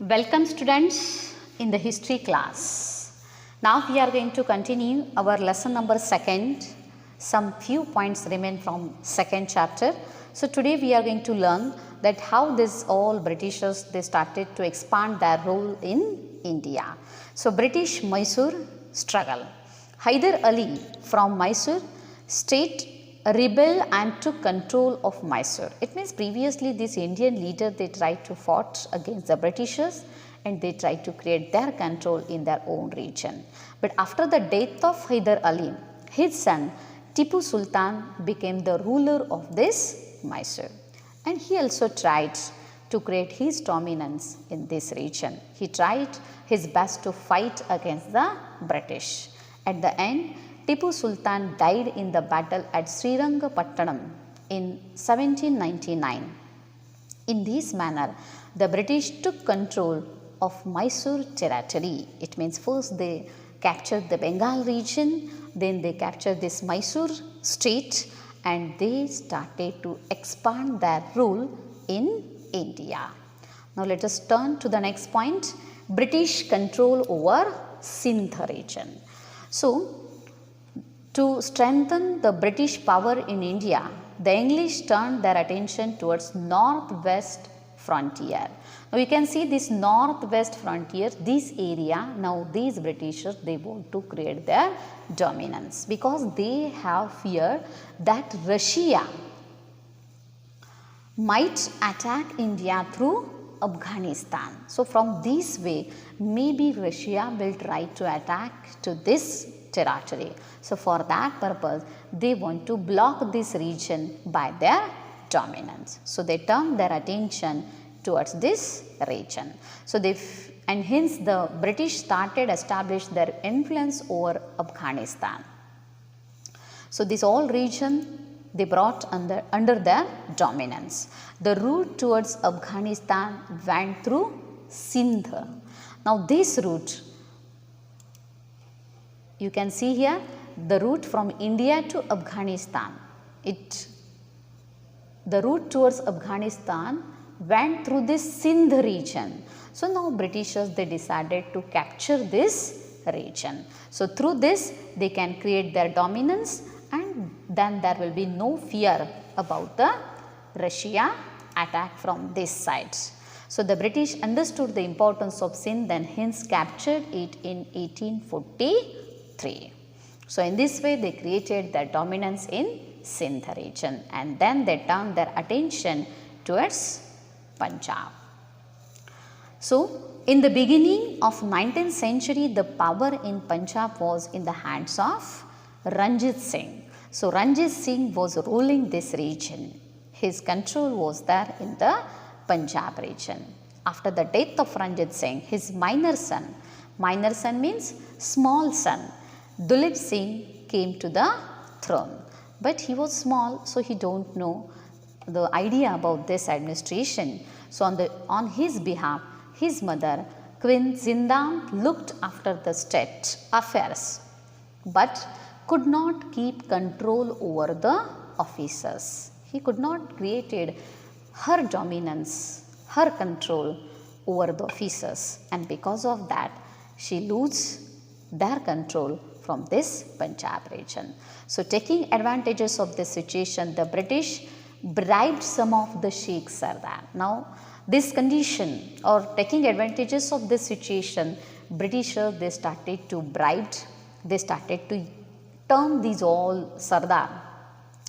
Welcome students in the history class. Now we are going to continue our lesson number 2nd. Some few points remain from 2nd chapter. So today we are going to learn that how this all Britishers they started to expand their rule in India. So British Mysore struggle. Hyder Ali from Mysore state rebelled and took control of Mysore. It means previously this Indian leader they tried to fought against the Britishers and they tried to create their control in their own region. But after the death of Hyder Ali, his son Tipu Sultan became the ruler of this Mysore. And he also tried to create his dominance in this region. He tried his best to fight against the British. At the end, Tipu Sultan died in the battle at Srirangapattanam in 1799. In this manner, the British took control of Mysore territory. It means first they captured the Bengal region, then they captured this Mysore state and they started to expand their rule in India. Now let us turn to the next point, British control over Sindh region. So, to strengthen the British power in India, the English turned their attention towards northwest frontier. Now you can see this northwest frontier, this area, now these Britishers they want to create their dominance because they have fear that Russia might attack India through Afghanistan. So from this way, maybe Russia will try to attack to this territory. So for that purpose, they want to block this region by their dominance. So they turn their attention towards this region. So and hence the British started establish their influence over Afghanistan. So this all region they brought under their dominance. The route towards Afghanistan went through Sindh. Now this route, you can see here the route from India to Afghanistan. The route towards Afghanistan went through this Sindh region. So now Britishers they decided to capture this region. So through this they can create their dominance and then there will be no fear about the Russia attack from this side. So the British understood the importance of Sindh and hence captured it in 1843. So in this way they created their dominance in Sindh region and then they turned their attention towards Punjab. So in the beginning of 19th century the power in Punjab was in the hands of Ranjit Singh. So Ranjit Singh was ruling this region. His control was there in the Punjab region. After the death of Ranjit Singh, his minor son means small son, Dulip Singh came to the throne. But he was small, so he don't know the idea about this administration. So on his behalf, his mother, Queen Zinda, looked after the state affairs, but could not keep control over the officers. He could not created her dominance, her control over the officers, and because of that she loses their control from this Punjab region. So taking advantages of this situation, the British bribed some of the Sheikh Sardar. Now this condition or taking advantages of this situation, Britishers they started to bribe, they started to turn these all Sardar,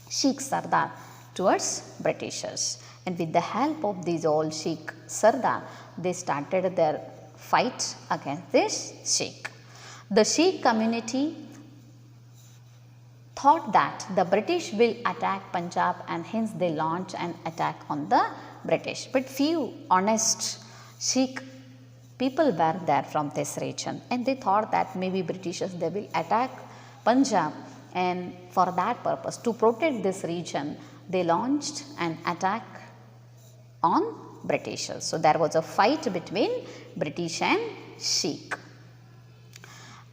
Sheikh Sardar towards Britishers. And with the help of these all Sheikh Sardar, they started their fight against this Sheikh. The Sheikh community thought that the British will attack Punjab and hence they launched an attack on the British. But few honest Sheikh people were there from this region and they thought that maybe Britishers they will attack Punjab, and for that purpose to protect this region they launched an attack on Britishers. So there was a fight between British and Sheikh.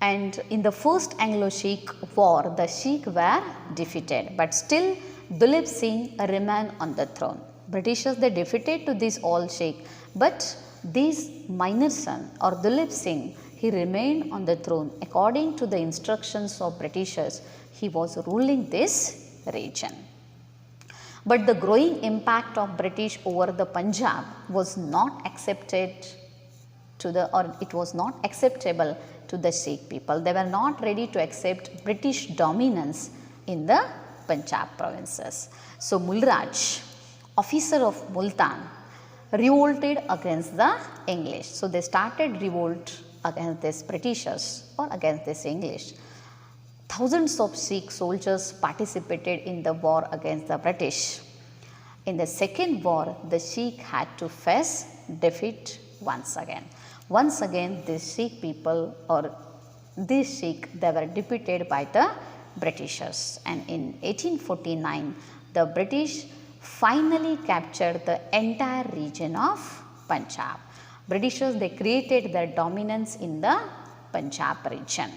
And in the first Anglo-Sikh war, the Sikh were defeated, but still Dulip Singh remained on the throne. Britishers they defeated to this all Sikh, but this minor son or Duleep Singh, he remained on the throne. According to the instructions of Britishers, he was ruling this region. But the growing impact of British over the Punjab was not accepted it was not acceptable to the Sikh people. They were not ready to accept British dominance in the Punjab provinces. So Mulraj, officer of Multan, revolted against the English. So they started revolt against these Britishers or against this English. Thousands of Sikh soldiers participated in the war against the British. In the second war, the Sikh had to face defeat once again. Once again, these Sikh people or these Sikh, they were defeated by the Britishers, and in 1849, the British finally captured the entire region of Punjab. Britishers, they created their dominance in the Punjab region.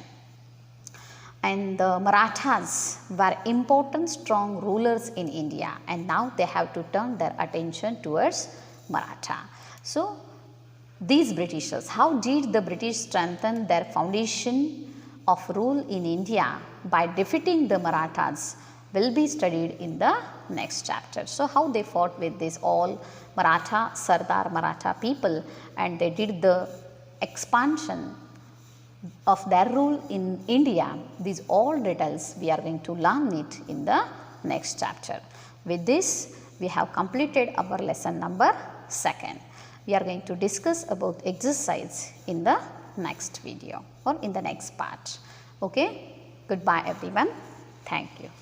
And the Marathas were important strong rulers in India, and now they have to turn their attention towards Maratha. So, these Britishers, how did the British strengthen their foundation of rule in India by defeating the Marathas will be studied in the next chapter. So, how they fought with this all Maratha, Sardar Maratha people, and they did the expansion of their rule in India. These all details we are going to learn it in the next chapter. With this, we have completed our lesson number 2. We are going to discuss about exercise in the next video or in the next part. Okay, goodbye everyone. Thank you.